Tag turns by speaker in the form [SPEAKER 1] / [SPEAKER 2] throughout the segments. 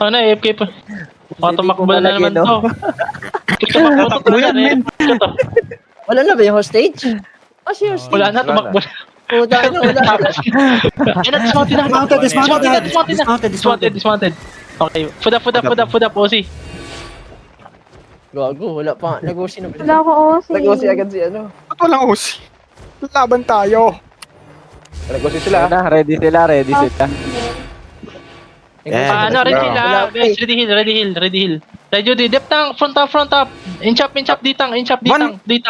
[SPEAKER 1] Ano, AFK pa. Baka tumakbo na naman
[SPEAKER 2] no?
[SPEAKER 1] to. Tumakbo yan, men.
[SPEAKER 3] Wala na ba yung hostage? Kasi hostage.
[SPEAKER 1] Wala na, tumakbo na.
[SPEAKER 3] Puta na, wala na.
[SPEAKER 1] Ayun na, dismounted na. Dismounted. Okay, food up, Osi.
[SPEAKER 3] Gago, wala pa. Nag-usi na.
[SPEAKER 4] Wala ako OC.
[SPEAKER 3] Nag-usi agad si ano.
[SPEAKER 5] Ba't walang usi? Laban tayo.
[SPEAKER 3] Nag-usi sila.
[SPEAKER 2] Ready sila.
[SPEAKER 1] Ano, ready hill ah. Guys, ready hill. Judy, dep tang, front up. Inchap, ditang.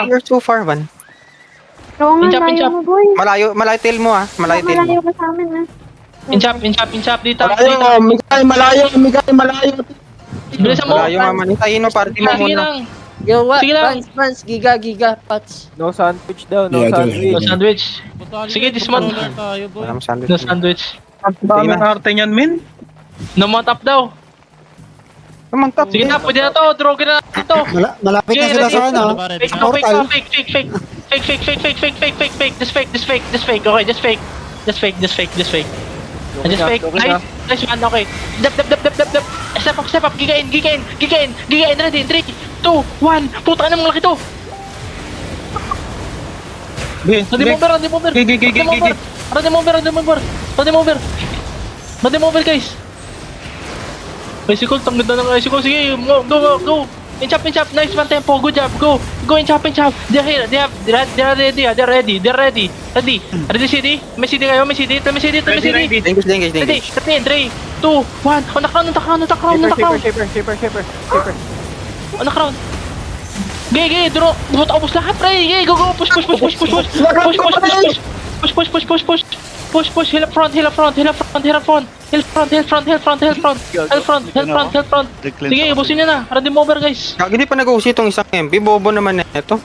[SPEAKER 5] You're so far, man.
[SPEAKER 4] Oo nga,
[SPEAKER 1] Pinchap,
[SPEAKER 4] layo
[SPEAKER 1] pinchap.
[SPEAKER 4] mo, boy.
[SPEAKER 5] Malayo tail mo ah. Malayo tail mo.
[SPEAKER 4] Malayo ka sa amin, ah.
[SPEAKER 1] Inchap, ditang.
[SPEAKER 3] Malayo.
[SPEAKER 1] Bilisan mo.
[SPEAKER 5] Malayo nga man. Hintayin mo, party mo
[SPEAKER 1] Sige
[SPEAKER 5] muna.
[SPEAKER 1] lang.
[SPEAKER 3] Yo, what?
[SPEAKER 1] Sige lang.
[SPEAKER 3] Pants, giga, pats.
[SPEAKER 2] No sandwich daw, no
[SPEAKER 6] Yeah,
[SPEAKER 2] sandwich.
[SPEAKER 1] No sandwich. Sige, dismount.
[SPEAKER 5] Walang sandwich.
[SPEAKER 1] No sandwich.
[SPEAKER 5] Sige na.
[SPEAKER 7] arte niyan, men.
[SPEAKER 1] No mount up daw.
[SPEAKER 5] Naman top.
[SPEAKER 1] Sige na, pwede na to. Droge na to.
[SPEAKER 6] Malapit na sila sa ano.
[SPEAKER 1] Fake. Just fake. Okay, just fake. Just fake. Nice one, okay. Dap. Step up. Gigain. Ready, 3, 2, 1. Puta na malaki to. Ready mover, guys. Bicycle, tanggad na ng bicycle. Sige, go. Inchap. Nice one tempo. Good job. Go, inchap. They're here. They're ready. Ready, CD? May CD kayo? May CD?
[SPEAKER 5] Engage.
[SPEAKER 1] Ready, 3, 2, 1. On the crown. On the crown. Gay, draw. Ubos lahat, pre. Gay, go. Push. Hill up front. Sige, ubusin nyo na. Ready mover, guys.
[SPEAKER 5] Hindi pa nag-usi itong isang MP. Bobo naman na ito.